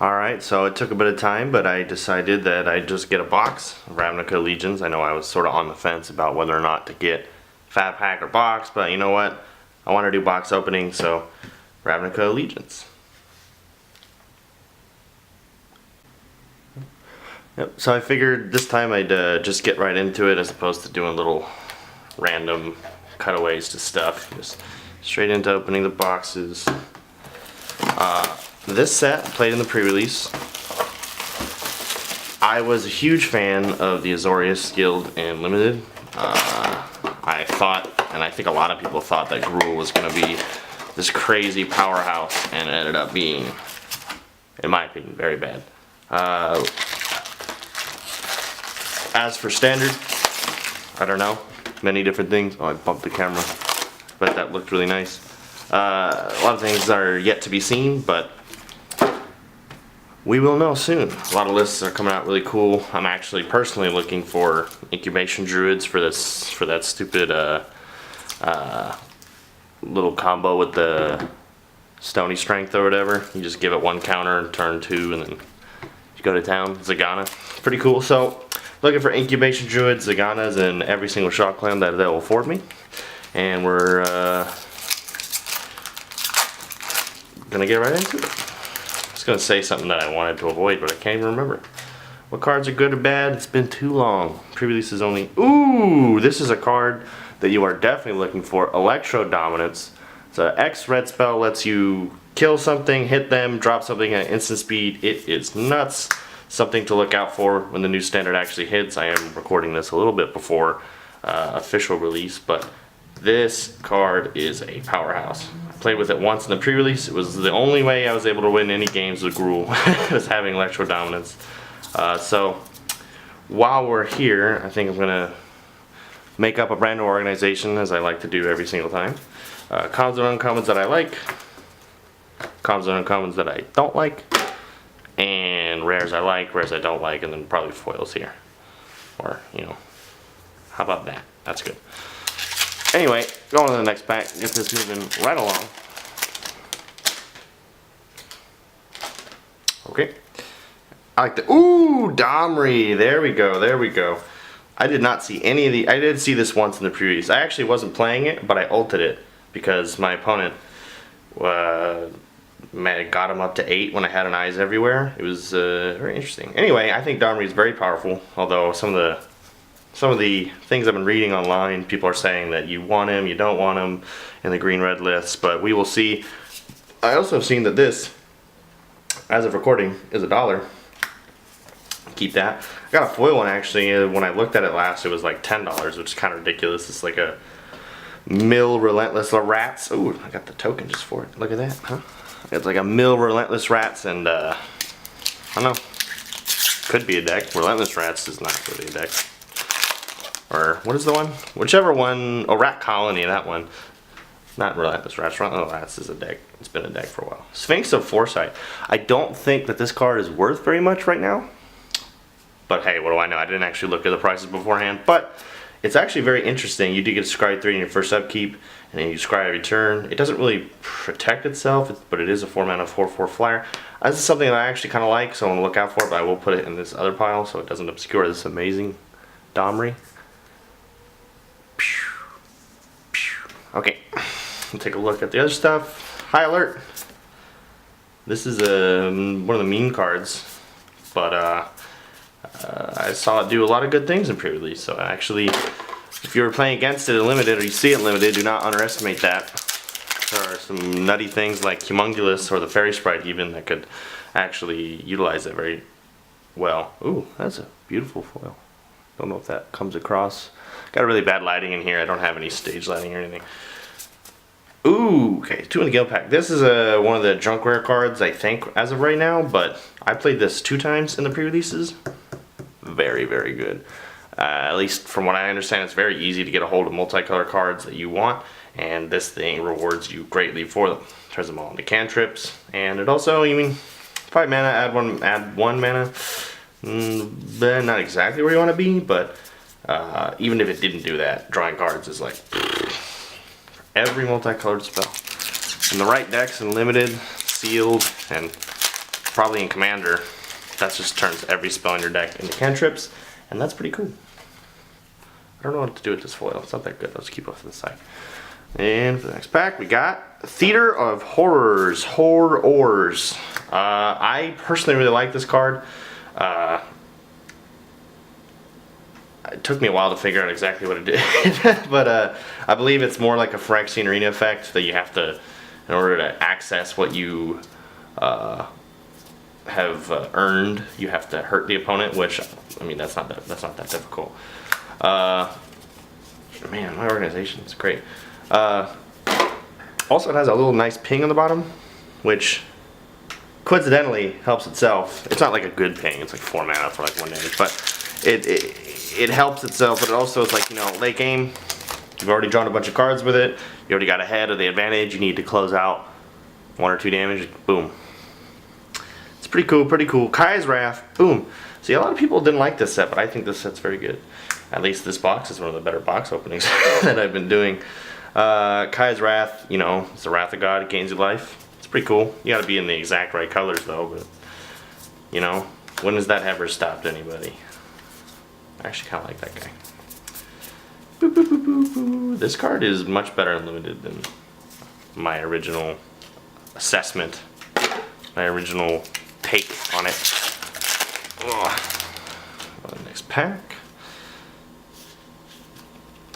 Alright, so it took a bit of time, but I decided that I'd just get a box of Ravnica Legions. I know I was sort of on the fence about whether or not to get Fat Pack or box, but you know what? I want to do box opening, so Ravnica Legions. Yep, so I figured this time I'd just get right into it as opposed to doing little random cutaways to stuff. Just straight into opening the boxes. This set, played in the pre-release. I was a huge fan of the Azorius Guild in Limited. I thought, and I think a lot of people thought, that Gruul was going to be this crazy powerhouse, and it ended up being, in my opinion, very bad. As for standard, I don't know, many different things. Oh, I bumped the camera, but that looked really nice. A lot of things are yet to be seen, but we will know soon. A lot of lists are coming out really cool. I'm actually personally looking for incubation druids for this, for that stupid little combo with the stony strength or whatever. You just give it one counter and turn 2, and then you go to town. Zagana, pretty cool. So looking for incubation druids, Zaganas, in every single shot clan that will afford me, and we're gonna get right into it. I was going to say something that I wanted to avoid, but I can't even remember. What cards are good or bad? It's been too long. Pre-release is only... Ooh! This is a card that you are definitely looking for. Electro Dominance. It's an X red spell, lets you kill something, hit them, drop something at instant speed. It is nuts. Something to look out for when the new standard actually hits. I am recording this a little bit before official release, but this card is a powerhouse. I played with it once in the pre-release. It was the only way I was able to win any games with Gruul, was having Electro Dominance. So while we're here, I think I'm going to make up a brand new organization, as I like to do every single time. Commons and uncommons that I like, commons and uncommons that I don't like, and rares I like, rares I don't like, and then probably foils here. Or, you know, how about that? That's good. Anyway, going to the next pack, get this moving right along. Okay. I like the, ooh, Domri, there we go, there we go. I did not see any of the, I did see this once in the previous. I actually wasn't playing it, but I ulted it because my opponent got him up to 8 when I had an eyes everywhere. It was very interesting. Anyway, I think Domri is very powerful, although some of the things I've been reading online, people are saying that you want him, you don't want him in the green-red lists, but we will see. I also have seen that this, as of recording, is $1. Keep that. I got a foil one actually. When I looked at it last, it was like $10, which is kind of ridiculous. It's like a Mill Relentless Rats. Ooh, I got the token just for it. Look at that, huh? It's like a Mill Relentless Rats, and I don't know. Could be a deck. Relentless Rats is not really a deck. Or what is the one? Whichever one. Oh, Rat Colony, that one. Not Relentless Rats. Relentless Rats is a deck. It's been a deck for a while. Sphinx of Foresight. I don't think that this card is worth very much right now. But hey, what do I know? I didn't actually look at the prices beforehand. But it's actually very interesting. You do get Scry 3 in your first upkeep, and then you Scry every turn. It doesn't really protect itself, but it is a 4-mana 4/4 flyer. This is something that I actually kind of like, so I'm going to look out for it, but I will put it in this other pile so it doesn't obscure this amazing Domri. Okay, we'll take a look at the other stuff. High Alert. This is one of the meme cards, but I saw it do a lot of good things in pre-release. So actually, if you were playing against it in Limited, or you see it in Limited, do not underestimate that. There are some nutty things like Humongulus or the Fairy Sprite even that could actually utilize it very well. Ooh, that's a beautiful foil. Don't know if that comes across. Got really bad lighting in here. I don't have any stage lighting or anything. Ooh, okay, 2 in the Guild Pack. This is one of the junk rare cards, I think, as of right now, but I played this 2 times in the pre-releases. Very, very good. At least from what I understand, it's very easy to get a hold of multicolor cards that you want, and this thing rewards you greatly for them. Turns them all into cantrips, and it also, you mean, 5 mana, add one mana. Not exactly where you want to be, but even if it didn't do that, drawing cards is like every multicolored spell. In the right decks and limited, sealed, and probably in Commander, that just turns every spell in your deck into cantrips, and that's pretty cool. I don't know what to do with this foil. It's not that good. I'll just keep it to the side. And for the next pack, we got Theater of Horrors. Horrors. I personally really like this card. It took me a while to figure out exactly what it did, but I believe it's more like a Phyrexian Arena effect that you have to, in order to access what you have earned, you have to hurt the opponent. Which, I mean, that's not that difficult. Man, my organization is great. Also, it has a little nice ping on the bottom, which coincidentally helps itself. It's not like a good ping. It's like 4 mana for like 1 damage, but it helps itself. But it also is like, you know, late game, you've already drawn a bunch of cards with it. You already got ahead of the advantage. You need to close out 1 or 2 damage. Boom. It's pretty cool. Pretty cool. Kai's Wrath. Boom. See, a lot of people didn't like this set, but I think this set's very good. At least this box is one of the better box openings that I've been doing. Kai's Wrath, you know, it's the Wrath of God. It gains you life. It's pretty cool. You gotta be in the exact right colors though, but, you know, when has that ever stopped anybody? I actually kinda like that guy. Boop, boop, boop, boop, boop. This card is much better and limited than my original assessment, my original take on it. Ugh. Next pack.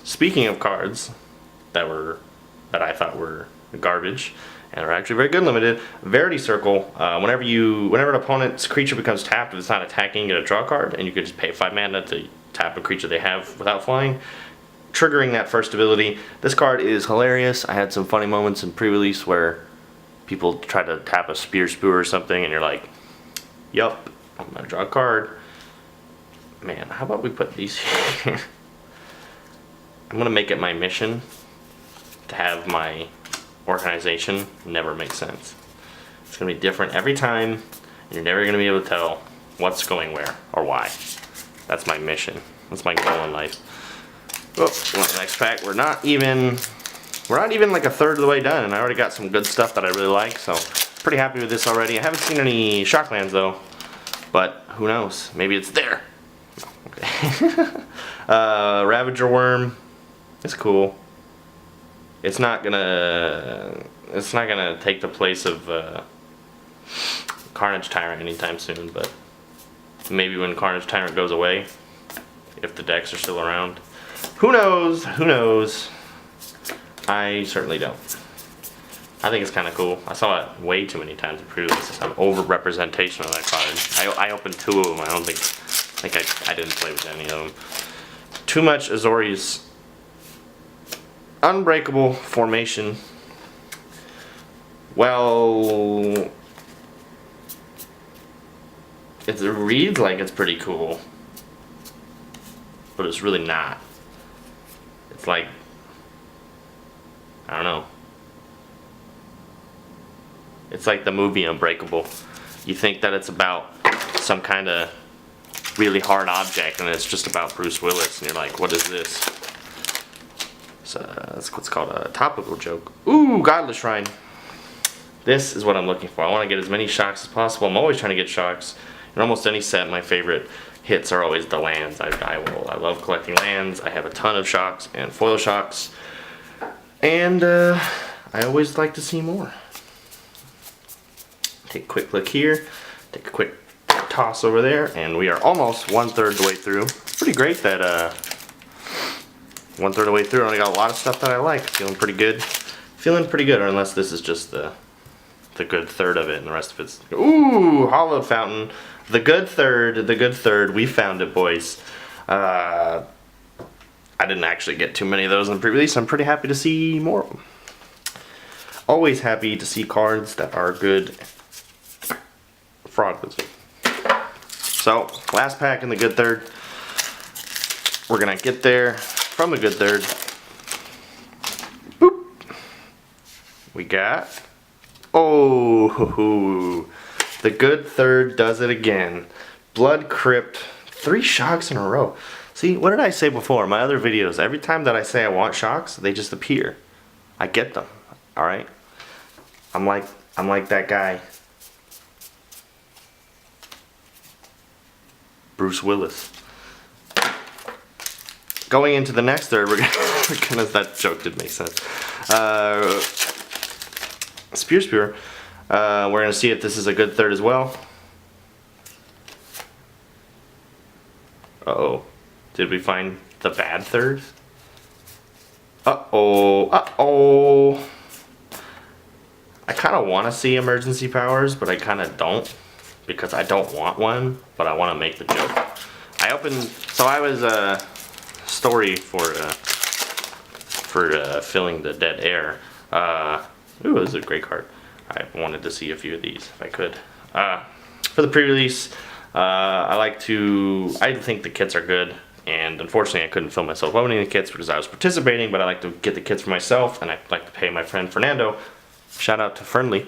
Speaking of cards that I thought were garbage and are actually very good limited, Verity Circle. Whenever an opponent's creature becomes tapped, if it's not attacking, you get a draw card, and you could just pay 5 mana to tap a creature they have without flying, triggering that first ability. This card is hilarious. I had some funny moments in pre-release where people try to tap a Spear Spewer or something, and you're like, yup, I'm gonna draw a card. Man, how about we put these here? I'm gonna make it my mission to have my organization never make sense. It's gonna be different every time, and you're never gonna be able to tell what's going where or why. That's my mission. That's my goal in life. Oh, next pack. We're not even like a third of the way done, and I already got some good stuff that I really like. So pretty happy with this already. I haven't seen any Shocklands though, but who knows? Maybe it's there. No, okay. Ravager Worm. It's cool. It's not gonna take the place of Carnage Tyrant anytime soon, but maybe when Carnage Tyrant goes away, if the decks are still around. Who knows? Who knows? I certainly don't. I think it's kind of cool. I saw it way too many times in pre-release. Some over-representation of that card. I opened 2 of them. I don't think I didn't play with any of them. Too much Azorius. Unbreakable Formation. Well, it reads like it's pretty cool, but it's really not. It's like, I don't know. It's like the movie Unbreakable. You think that it's about some kind of really hard object, and it's just about Bruce Willis, and you're like, what is this? So that's what's called a topical joke. Ooh, Godless Shrine. This is what I'm looking for. I want to get as many shocks as possible. I'm always trying to get shocks. In almost any set, my favorite hits are always the lands. I love collecting lands. I have a ton of shocks and foil shocks. And I always like to see more. Take a quick look here. Take a quick toss over there. And we are almost 1/3 the way through. It's pretty great that 1/3 of the way through. I only got a lot of stuff that I like. Feeling pretty good. Feeling pretty good, or unless this is just the good third of it, and the rest of it's... Ooh, Hollowed Fountain. The good third. We found it, boys. I didn't actually get too many of those in the pre-release. I'm pretty happy to see more of them. Always happy to see cards that are good. Fraud Wizard. So, last pack in the good third. We're gonna get there from the good third. Boop. We got... Oh, the good third does it again. Blood Crypt, 3 shocks in a row. See, what did I say before? My other videos, every time that I say I want shocks, they just appear. I get them. All right. I'm like that guy Bruce Willis. Going into the next third, we're gonna that joke did make sense. Spear. We're gonna see if this is a good third as well. Uh-oh. Did we find the bad third? Uh-oh. Uh-oh. I kind of want to see emergency powers, but I kind of don't. Because I don't want one, but I want to make the joke. I was story for filling the dead air. Ooh, this is a great card. I wanted to see a few of these if I could. For the pre-release, I think the kits are good, and unfortunately I couldn't film myself opening the kits because I was participating, but I like to get the kits for myself, and I like to pay my friend Fernando, shout out to Fernley,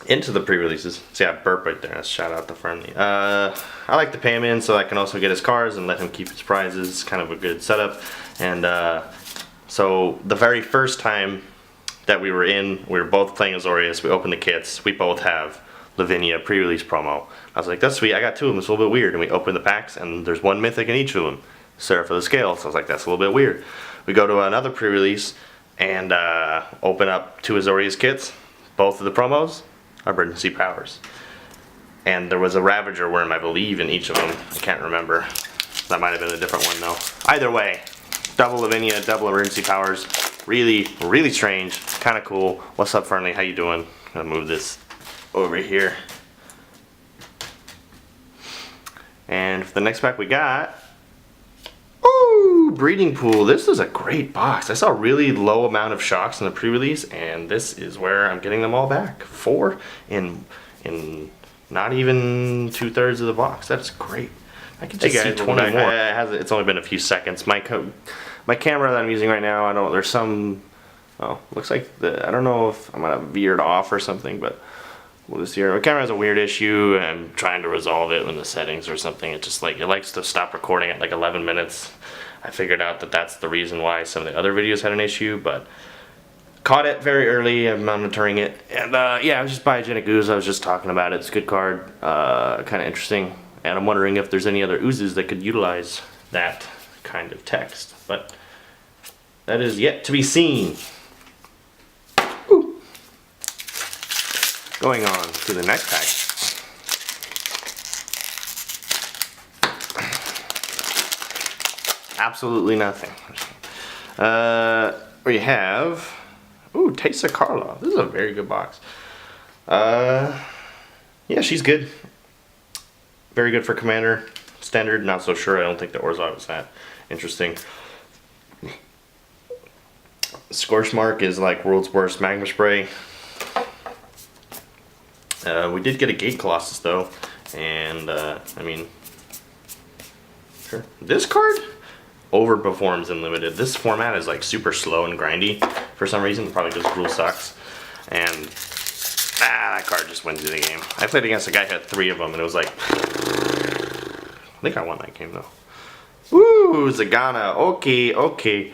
into the pre-releases. See, I burp right there. That's shout out to Fernley. I like to pay him in so I can also get his cards and let him keep his prizes. It's kind of a good setup. And so the very first time that we were both playing Azorius. We opened the kits. We both have Ravnica pre-release promo. I was like, that's sweet. I got two of them. It's a little bit weird. And we opened the packs, and there's one mythic in each of them. Seraph of the Scale. So I was like, that's a little bit weird. We go to another pre-release and open up two Azorius kits. Both of the promos are emergency powers. And there was a Ravager worm, I believe, in each of them. I can't remember. That might have been a different one, though. Either way, double Ravnica, double emergency powers. Really, really strange. Kind of cool. What's up, Fernley? How you doing? Gonna move this over here. And for the next pack we got... Ooh, Breeding Pool. This is a great box. I saw a really low amount of shocks in the pre-release, and this is where I'm getting them all back. 4 in not even 2/3 of the box. That's great. I can see 20 more. It's only been a few seconds. My camera that I'm using right now, there's some, looks like I don't know if I might have veered off or something, but we'll just hear. My camera has a weird issue, and I'm trying to resolve it in the settings or something. It just it likes to stop recording at like 11 minutes. I figured out that that's the reason why some of the other videos had an issue, but caught it very early. I'm monitoring it, and yeah, I was just Biogenic Ooze. I was just talking about it. It's a good card, kind of interesting, and I'm wondering if there's any other oozes that could utilize that kind of text, but that is yet to be seen. Ooh. Going on to the next pack. Absolutely nothing. We have, ooh, Teysa Karlov. This is a very good box. Yeah, she's good. Very good for Commander. Standard, not so sure. I don't think the Orzhov was that interesting. Scorchmark is like world's worst magma spray. We did get a Gate Colossus though, and I mean, sure. This card overperforms in limited. This format is like super slow and grindy for some reason, probably because rule sucks, and that card just wins you the game. I played against a guy who had 3 of them, and it was like, I think I won that game though. Woo, Zagana. Okay.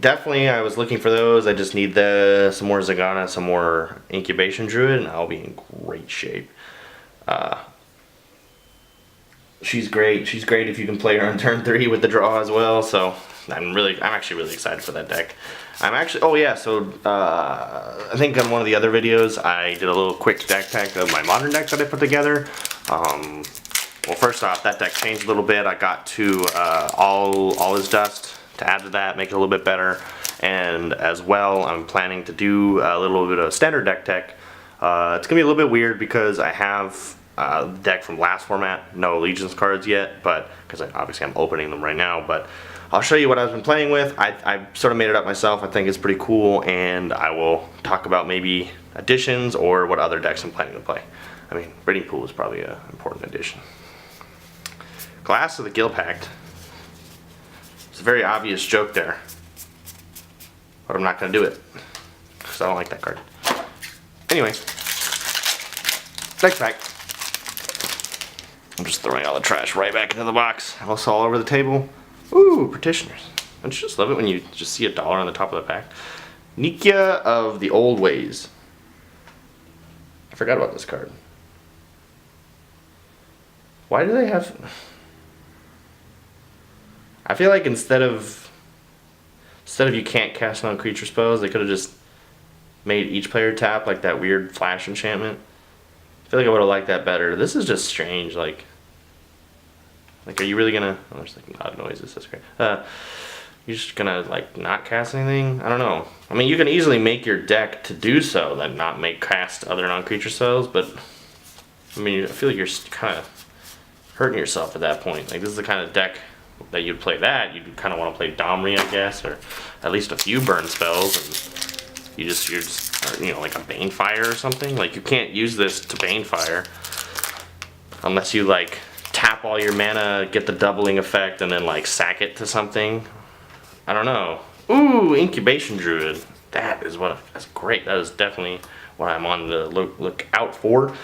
Definitely, I was looking for those. I just need some more Zagana, some more Incubation Druid, and I'll be in great shape. She's great. She's great if you can play her on turn 3 with the draw as well. So I'm actually really excited for that deck. Oh yeah, so I think on one of the other videos I did a little quick deck pack of my modern deck that I put together. Well, first off, that deck changed a little bit. I got to all is dust to add to that, make it a little bit better. And as well, I'm planning to do a little bit of standard deck tech. It's gonna be a little bit weird because I have the deck from last format, no Allegiance cards yet, but because obviously I'm opening them right now. But I'll show you what I've been playing with. I sort of made it up myself. I think it's pretty cool, and I will talk about maybe additions or what other decks I'm planning to play. I mean, Breeding Pool is probably an important addition. Glass of the Guild Pact. It's a very obvious joke there, but I'm not going to do it because I don't like that card. Anyway, next pack. I'm just throwing all the trash right back into the box. Also all over the table. Ooh, Petitioners. Don't you just love it when you just see $1 on the top of the pack? Nikia of the Old Ways. I forgot about this card. Why do they have... I feel like instead of you can't cast non-creature spells, they could have just made each player tap like that weird flash enchantment. I feel like I would have liked that better. This is just strange. Like are you really gonna... Oh, there's like loud noises. That's great. You're just gonna like not cast anything? I don't know. I mean, you can easily make your deck to do so, then not make cast other non-creature spells. But I mean, I feel like you're kind of hurting yourself at that point. Like this is the kind of deck that you'd play that. You'd kind of want to play Domri, I guess, or at least a few burn spells. And you're just you know, like a Banefire or something. Like you can't use this to Banefire unless you like tap all your mana, get the doubling effect, and then like sack it to something. I don't know. Ooh, Incubation Druid. That's great. That is definitely what I'm on the look out for.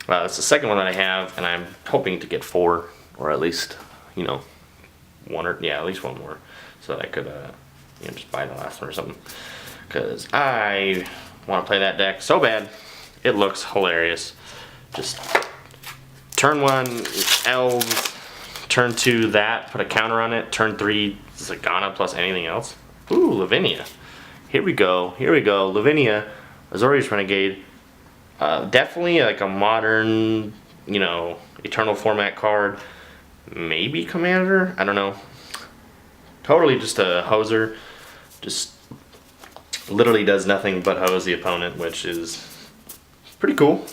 It's the second one that I have, and I'm hoping to get 4, or at least, you know, at least one more, so that I could, you know, just buy the last one or something. Because I want to play that deck so bad. It looks hilarious. Just turn 1, Elves. Turn 2, that, put a counter on it. Turn 3, Zagana plus anything else. Ooh, Lavinia. Here we go. Lavinia, Azorius Renegade. Definitely like a modern, you know, Eternal format card. Maybe Commander? I don't know. Totally just a hoser. Just literally does nothing but hose the opponent, which is pretty cool.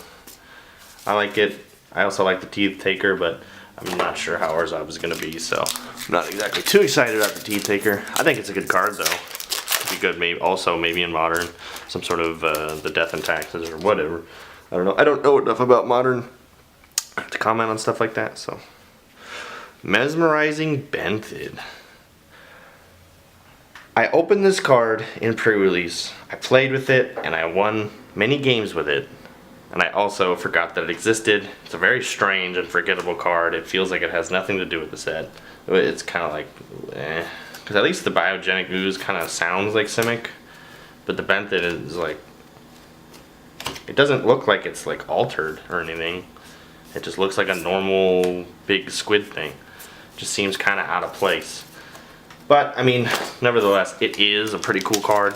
I like it. I also like the Teeth Taker, but I'm not sure how Orzhov is going to be, so I'm not exactly too excited about the Teeth Taker. I think it's a good card, though. It'd be good, maybe in Modern, some sort of the Death and Taxes or whatever. I don't know. I don't know enough about Modern to comment on stuff like that, so. Mesmerizing Benthic. I opened this card in pre-release. I played with it, and I won many games with it. And I also forgot that it existed. It's a very strange and forgettable card. It feels like it has nothing to do with the set. It's kind of like, eh. Because at least the Biogenic Ooze kind of sounds like Simic. But the Benthic is like, it doesn't look like it's like altered or anything. It just looks like a normal big squid thing. Just seems kind of out of place. But, I mean, nevertheless, it is a pretty cool card.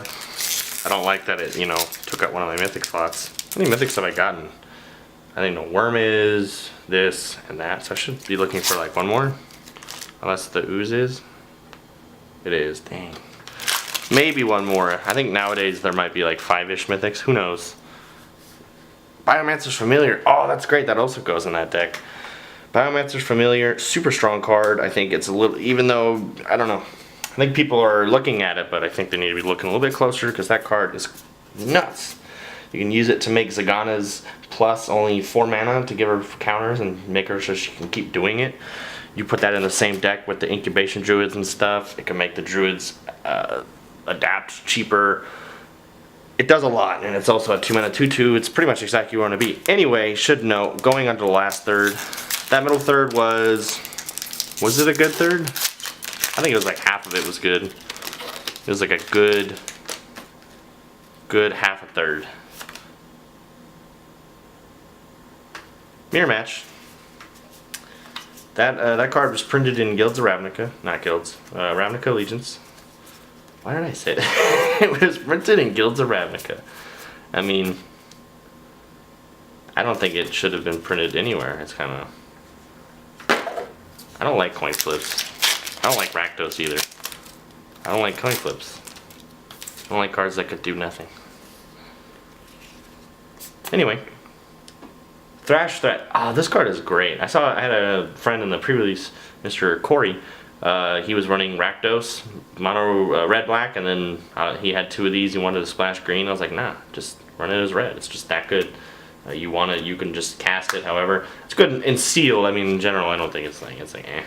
I don't like that it, you know, took up one of my mythic slots. How many mythics have I gotten? I think no Worm is, this, and that. So I should be looking for like one more. Unless the Ooze is. It is, dang. Maybe one more. I think nowadays there might be like 5-ish mythics. Who knows? Biomancer's Familiar. Oh, that's great. That also goes in that deck. Biomancer's Familiar. Super strong card. I think it's a little, even though, I don't know. I think people are looking at it, but I think they need to be looking a little bit closer because that card is nuts. You can use it to make Zagana's plus only 4 mana to give her counters and make her so she can keep doing it. You put that in the same deck with the Incubation Druids and stuff. It can make the Druids adapt cheaper. It does a lot, and it's also a 2-mana 2/2. It's pretty much exactly where you want to be. Anyway, should note, going on to the last third, that middle third was it a good third? I think it was like half of it was good. It was like a good half a third. Mirror Match. That card was printed in Guilds of Ravnica, not Guilds, Ravnica Allegiance. Why did I say that? It was printed in Guilds of Ravnica. I mean, I don't think it should have been printed anywhere. It's kind of... I don't like coin flips. I don't like Rakdos either. I don't like coin flips. I don't like cards that could do nothing. Anyway. Thrash Threat. Ah, this card is great. I had a friend in the pre-release, Mr. Corey. He was running Rakdos, mono red-black, and then he had 2 of these. He wanted to splash green. I was like, nah, just run it as red. It's just that good. You can just cast it. However, it's good in Seal. I mean, in general, I don't think it's like eh.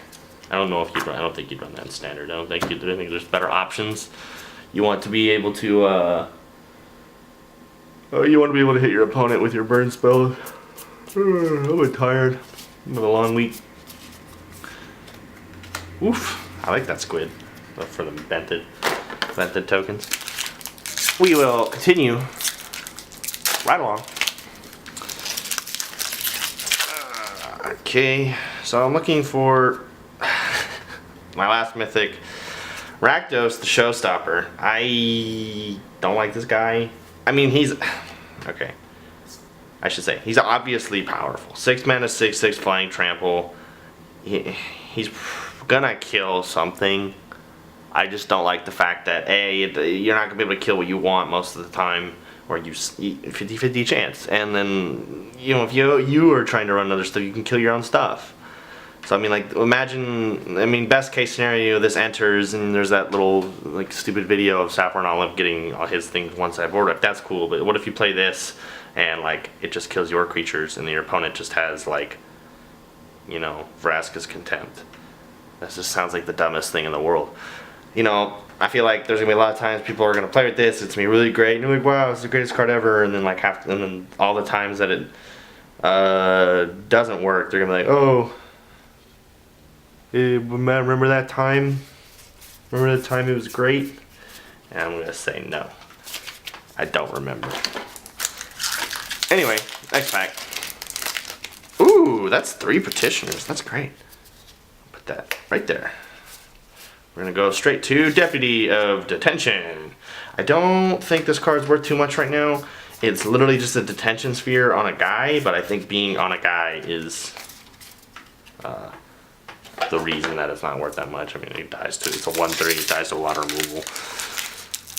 I don't know if I don't think you'd run that in Standard. I think there's better options. You want to be able to you want to be able to hit your opponent with your burn spell. I'm tired. It's been a long week. Oof. I like that squid. For the Benthic tokens. We will continue right along. Okay. So I'm looking for my last mythic, Rakdos, the Showstopper. I don't like this guy. I mean, he's okay. I should say he's obviously powerful. 6 mana, 6/6 flying trample. He's gonna kill something. I just don't like the fact that you're not gonna be able to kill what you want most of the time, or you 50-50 chance. And then if you are trying to run other stuff, you can kill your own stuff. So I mean, like, imagine, I mean, best case scenario, this enters and there's that little like stupid video of Sapphire and Olive getting all his things one side board up. That's cool, but what if you play this and like it just kills your creatures and your opponent just has like, Vraska's Contempt? That just sounds like the dumbest thing in the world. I feel like there's gonna be a lot of times people are gonna play with this. It's gonna be really great, and you're like, wow, it's the greatest card ever. And then and then all the times that it doesn't work, they're gonna be like, oh, remember that time? Remember that time it was great? And I'm gonna say no, I don't remember. Anyway, next pack. Ooh, that's 3 petitioners. That's great. Put that right there. We're gonna go straight to Deputy of Detention. I don't think this card's worth too much right now. It's literally just a detention sphere on a guy, but I think being on a guy is the reason that it's not worth that much. I mean, he dies to, it's a 1/3, he dies to a lot of removal.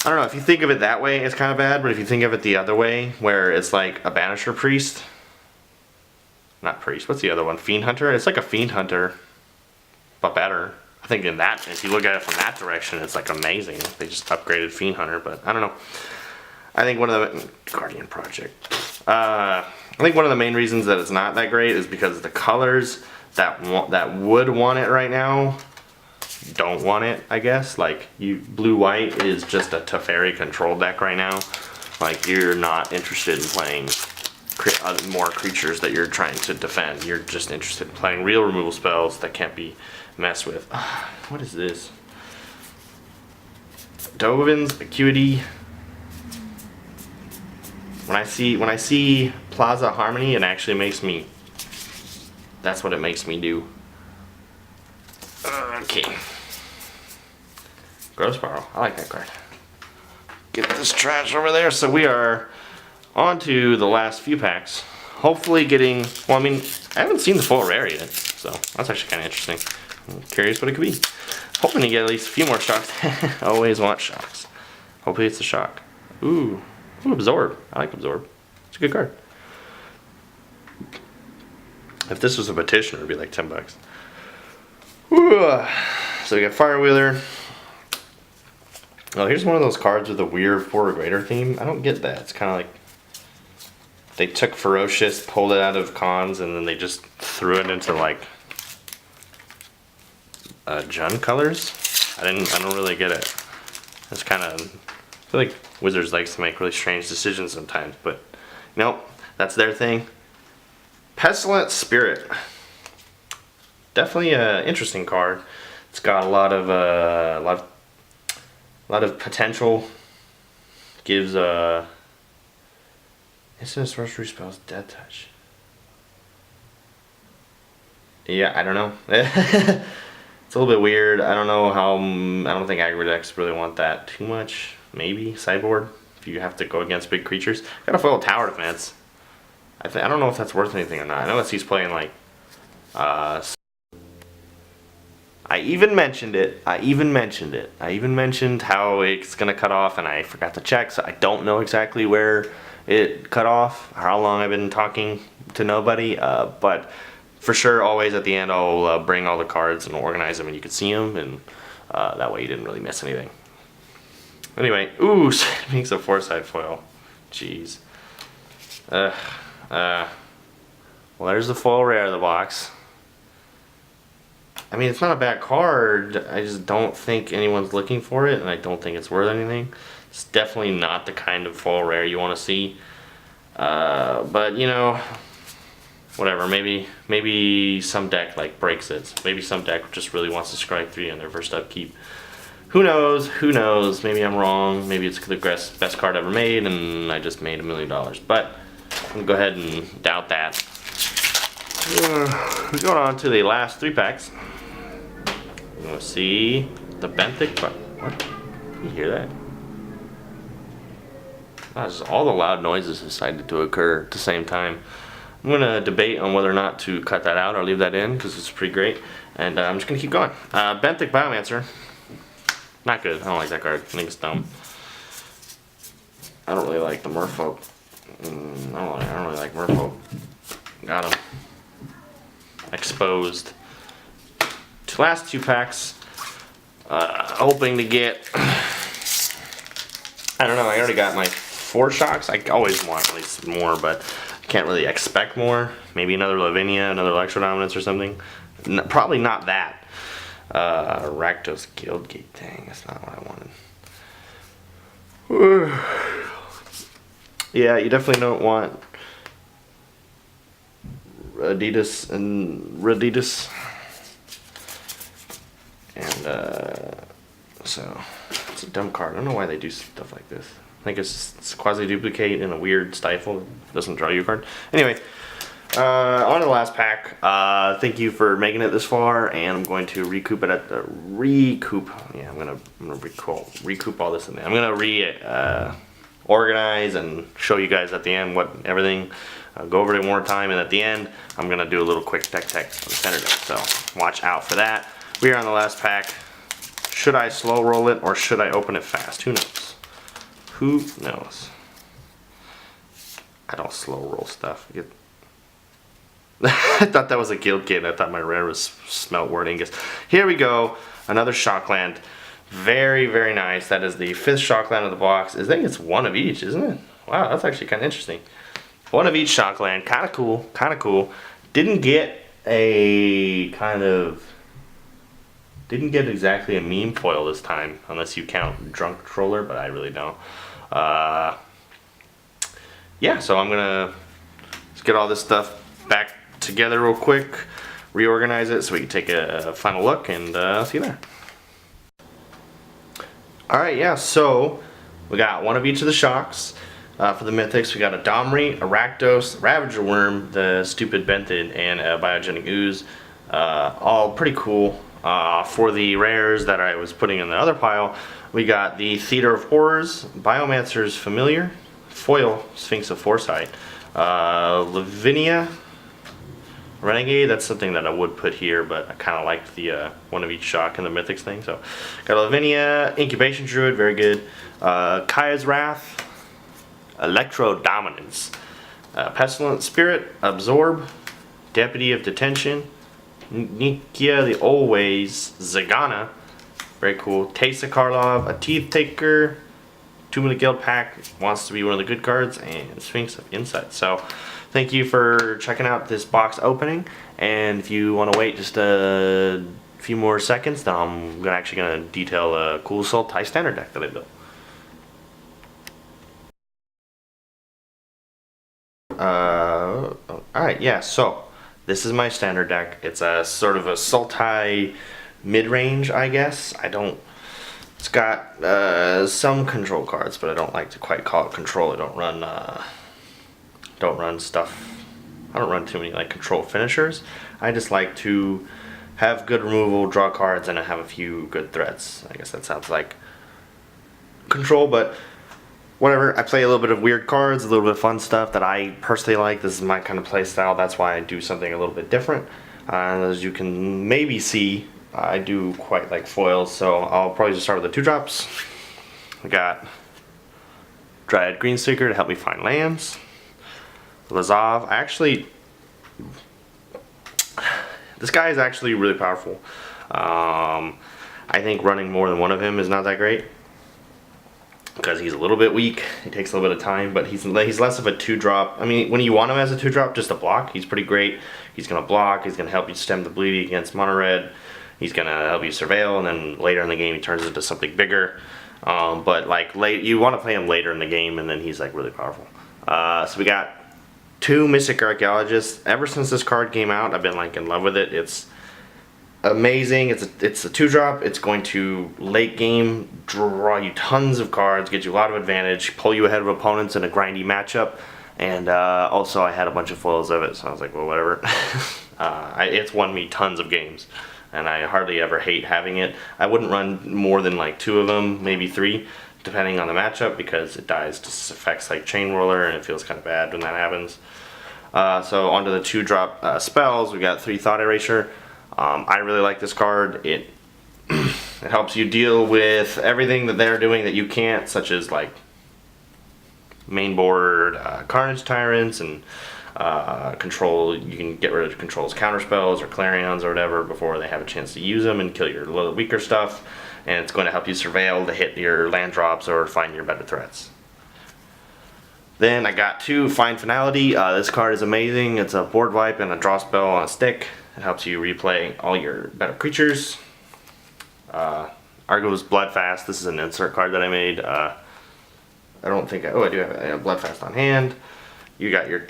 I don't know, if you think of it that way, it's kind of bad, but if you think of it the other way, where it's like a Banisher Priest, not Priest, what's the other one? Fiend Hunter? It's like a Fiend Hunter, but better. I think in that, if you look at it from that direction, it's like amazing. They just upgraded Fiend Hunter, but I don't know. I think one of the Guardian Project. I think one of the main reasons that it's not that great is because the colors that would want it right now don't want it. I guess like blue-white is just a Teferi control deck right now. Like you're not interested in playing more creatures that you're trying to defend. You're just interested in playing real removal spells that can't be messed with. What is this? Dovin's Acuity. When I see Plaza Harmony, it actually makes me. That's what it makes me do. Okay. Gross Borrow. I like that card. Get this trash over there. So we are on to the last few packs. Hopefully getting. Well, I mean, I haven't seen the full rare yet, so that's actually kind of interesting. I'm curious what it could be. Hoping to get at least a few more shocks. Always want shocks. Hopefully it's a shock. Ooh, Absorb. I like Absorb. It's a good card. If this was a petitioner, it would be like $10. Ooh. So we got Firewheeler. Oh, here's one of those cards with a weird 4 or greater theme. I don't get that. It's kind of like they took Ferocious, pulled it out of cons, and then they just threw it into like Jund colors. I don't really get it. It's kind of, I feel like Wizards likes to make really strange decisions sometimes, but nope, that's their thing. Pestilent Spirit. Definitely an interesting card. It's got a lot of potential. Gives instant sorcery spells Death Touch. Yeah, I don't know. It's a little bit weird. I don't know how. I don't think aggro decks really want that too much. Maybe sideboard if you have to go against big creatures. Got a foil Tower Defense. I don't know if that's worth anything or not. I know that he's playing like. I even mentioned it. I even mentioned how it's gonna cut off, and I forgot to check, so I don't know exactly where it cut off. How long I've been talking to nobody, but. For sure, always at the end, I'll bring all the cards and organize them and you can see them, and that way you didn't really miss anything. Anyway, ooh, makes a 4-side foil. Jeez. Well, there's the foil rare of the box. I mean, it's not a bad card. I just don't think anyone's looking for it, and I don't think it's worth anything. It's definitely not the kind of foil rare you want to see. But, you know... Whatever, maybe some deck like breaks it. Maybe some deck just really wants to strike 3 on their first upkeep. Who knows? Who knows? Maybe I'm wrong. Maybe it's the best card ever made and I just made $1 million. But I'm gonna go ahead and doubt that. Going on to the last 3 packs. We'll see the benthic. What? You hear that? Just all the loud noises decided to occur at the same time. I'm gonna debate on whether or not to cut that out or leave that in because it's pretty great. And I'm just gonna keep going. Benthic Biomancer. Not good. I don't like that card. I think it's dumb. I don't really like the Merfolk. I don't really like Merfolk. Got him. Exposed. Last 2 packs. Hoping to get. I don't know. I already got my 4 shocks. I always want at least more, but I can't really expect more. Maybe another Ravnica, another Electrodominance or something. Probably not that. Rakdos Guildgate. Dang, that's not what I wanted. Yeah, you definitely don't want Adidas and Radidas. And so it's a dumb card. I don't know why they do stuff like this. I think it's quasi-duplicate in a weird stifle that doesn't draw you a card. Anyway, on to the last pack. Thank you for making it this far, and I'm going to recoup it at the Yeah, I'm gonna recoup all this in there. I'm gonna organize and show you guys at the end what everything. Go over it one more time, and at the end, I'm gonna do a little quick tech on the center deck. So watch out for that. We are on the last pack. Should I slow roll it or should I open it fast? Who knows? Who knows? I don't slow roll stuff. I thought that was a guild kit. I thought my rare was smelt word Ingus. Here we go. Another Shockland. Very, very nice. That is the 5th Shockland of the box. I think it's 1 of each, isn't it? Wow, that's actually kind of interesting. 1 of each Shockland. Kind of cool. Kind of cool. Didn't get exactly a meme foil this time, unless you count Drunk Troller, but I really don't. Yeah, so I'm gonna just get all this stuff back together real quick, reorganize it so we can take a final look, and see you there. Alright, yeah, so we got 1 of each of the shocks. For the Mythics, we got a Domri, a Rakdos, Ravager Worm, the Stupid Benthic, and a Biogenic Ooze. All pretty cool. For the rares that I was putting in the other pile, we got the Theater of Horrors, Biomancer's Familiar, Foil, Sphinx of Foresight, Lavinia, Renegade. That's something that I would put here, but I kind of liked the 1 of each shock in the Mythics thing. So got Lavinia, Incubation Druid, very good. Kaya's Wrath, Electro Dominance, Pestilent Spirit, Absorb, Deputy of Detention, Nikia the Always, Zagana, very cool. Teysa Karlov, a Teeth Taker, Tomb of the Guild pack, wants to be one of the good cards, and Sphinx of Insight. So thank you for checking out this box opening, and if you want to wait just a few more seconds, then I'm actually going to detail a cool Sultai standard deck that I built. Alright, yeah, so this is my standard deck. It's a sort of a Sultai mid-range, I guess. It's got some control cards, but I don't like to quite call it control. I don't run stuff. I don't run too many like control finishers. I just like to have good removal, draw cards, and I have a few good threats. I guess that sounds like control, but whatever. I play a little bit of weird cards, a little bit of fun stuff that I personally like. This is my kind of play style. That's why I do something a little bit different. As you can maybe see, I do quite like foils, so I'll probably just start with the 2-drops. We got Dryad Greenseeker to help me find lands. Lazav. This guy is actually really powerful. I think running more than 1 of him is not that great, because he's a little bit weak. He takes a little bit of time, but he's less of a 2-drop. I mean, when you want him as a 2-drop, just a block, he's pretty great. He's going to block, he's going to help you stem the bleeding against mono red, he's going to help you surveil, and then later in the game he turns into something bigger. But like you want to play him later in the game, and then he's like really powerful. So we got 2 Mystic Archaeologists. Ever since this card came out, I've been like in love with it. It's amazing. It's a 2-drop. It's going to late game draw you tons of cards, get you a lot of advantage, pull you ahead of opponents in a grindy matchup. And also I had a bunch of foils of it, so I was like, well, whatever. It's won me tons of games, and I hardly ever hate having it. I wouldn't run more than like 2 of them, maybe 3, depending on the matchup, because it dies to effects like Chain Roller, and it feels kind of bad when that happens. So onto the 2-drop spells, we got 3 Thought Erasure. I really like this card. It it helps you deal with everything that they're doing that you can't, such as like main board Carnage Tyrants and control. You can get rid of control's counter spells or clarions or whatever before they have a chance to use them and kill your little weaker stuff. And it's going to help you surveil to hit your land drops or find your better threats. Then I got 2 Find Finality. This card is amazing. It's a board wipe and a draw spell on a stick. It helps you replay all your better creatures. Argo's Bloodfast. This is an insert card that I made. I don't think I do have Bloodfast on hand. You got your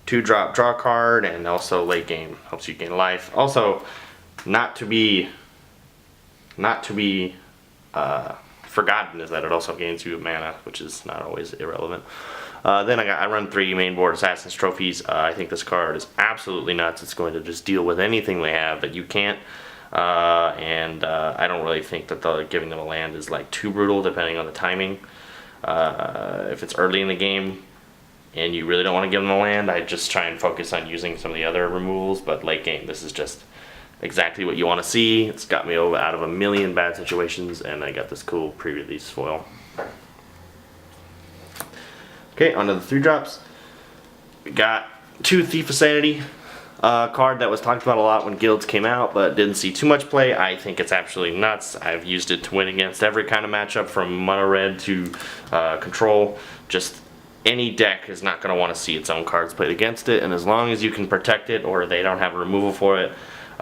2-drop draw card, and also late game helps you gain life. Also, not to be forgotten is that it also gains you mana, which is not always irrelevant. Then I run 3 main board Assassin's Trophies. I think this card is absolutely nuts. It's going to just deal with anything they have that you can't. I don't really think that giving them a land is like too brutal, depending on the timing. If it's early in the game and you really don't want to give them a land, I just try and focus on using some of the other removals. But late game, this is just exactly what you want to see. It's got me out of a million bad situations, and I got this cool pre-release foil. Okay, onto the 3-drops. We got 2 Thief of Sanity. Card that was talked about a lot when guilds came out, but didn't see too much play. I think it's absolutely nuts. I've used it to win against every kind of matchup, from mono red to control. Just any deck is not going to want to see its own cards played against it, and as long as you can protect it or they don't have a removal for it,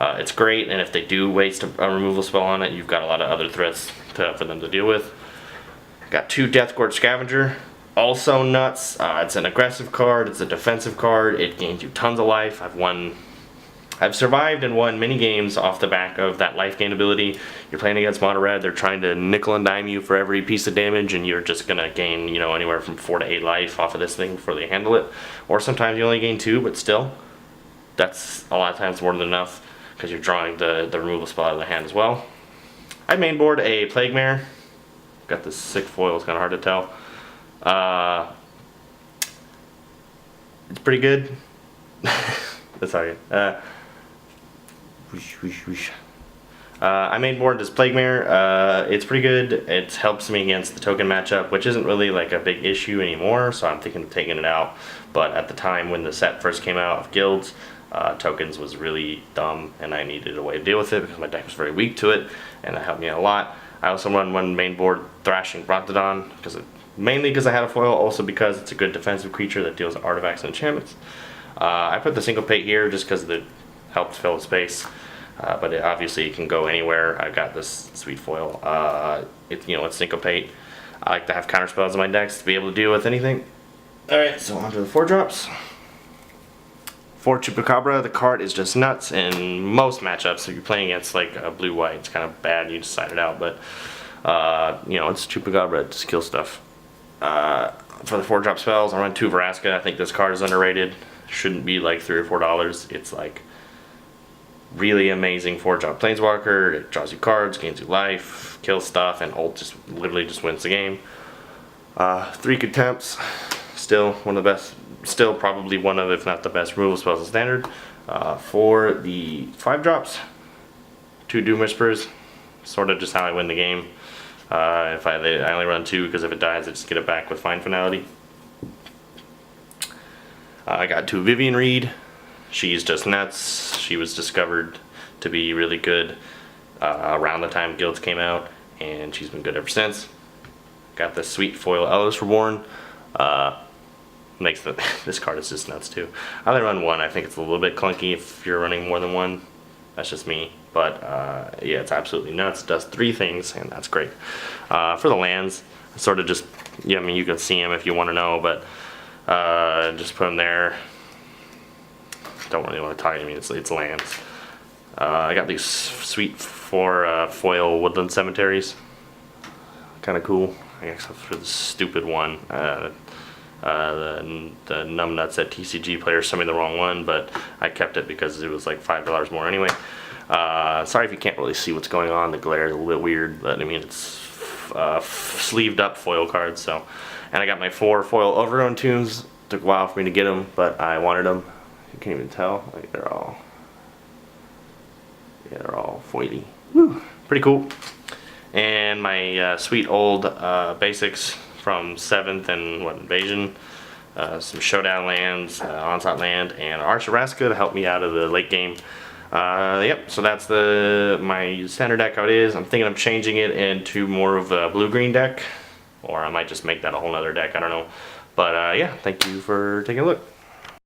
it's great. And if they do waste a removal spell on it, you've got a lot of other threats for them to deal with. Got 2 Deathgorge Scavenger. Also nuts. It's an aggressive card. It's a defensive card. It gains you tons of life. I've survived and won many games off the back of that life gain ability. You're playing against mono red. They're trying to nickel and dime you for every piece of damage, and you're just gonna gain, anywhere from 4 to 8 life off of this thing before they handle it. Or sometimes you only gain 2, but still, that's a lot of times more than enough because you're drawing the removal spell out of the hand as well. I main board a Plague Mare. Got this sick foil. It's kind of hard to tell. It's pretty good. Sorry. I main board this Plague Mare. It's pretty good. It helps me against the token matchup, which isn't really like a big issue anymore, so I'm thinking of taking it out. But at the time when the set first came out of guilds, tokens was really dumb, and I needed a way to deal with it because my deck was very weak to it, and that helped me out a lot. I also run 1 main board Thrashing Brontodon, mainly because I had a foil, also because it's a good defensive creature that deals with artifacts and enchantments. I put the Syncopate here just because it helped fill the space, but obviously it can go anywhere. I've got this sweet foil. It's Syncopate. I like to have counter spells in my decks to be able to deal with anything. Alright, so onto the 4-drops. 4 Chupacabra. The card is just nuts in most matchups. If you're playing against like a blue-white, it's kind of bad, you just side it out, but it's Chupacabra, it just kills stuff. For the 4-drop spells, I run 2 Vraska. I think this card is underrated. Shouldn't be like $3 or $4. It's like really amazing 4-drop Planeswalker. It draws you cards, gains you life, kills stuff, and ult literally just wins the game. 3 Contempts. Still one of the best. Still probably one of, if not the best, removal spells in Standard. For the 5-drops, 2 Doom Whispers. Sort of just how I win the game. I only run 2 because if it dies, I just get it back with Find Finality. I got 2 Vivian Reed. She's just nuts. She was discovered to be really good around the time Guilds came out, and she's been good ever since. Got the sweet foil Ellis Reborn. This card is just nuts too. I only run 1. I think it's a little bit clunky if you're running more than 1. That's just me. But yeah, it's absolutely nuts. It does 3 things, and that's great. For the lands, sort of just, I mean, you can see them if you want to know, but just put them there. Don't really want to talk. I mean, it's lands. I got these sweet 4 foil Woodland Cemeteries. Kind of cool, except for the stupid one. The numbnuts at TCG Players sent me the wrong one, but I kept it because it was like $5 more anyway. Sorry if you can't really see what's going on. The glare is a little bit weird, but I mean it's sleeved up foil cards. So, and I got my 4 foil Overgrown Tombs. Took a while for me to get them, but I wanted them. You can't even tell. Like they're all foily. Woo, pretty cool. And my sweet old basics from 7th and Invasion. Some Showdown lands, Onslaught land, and Arch Araska to help me out of the late game. Yep, so that's my standard deck how it is. I'm thinking of changing it into more of a blue-green deck, or I might just make that a whole nother deck, I don't know. But yeah, thank you for taking a look.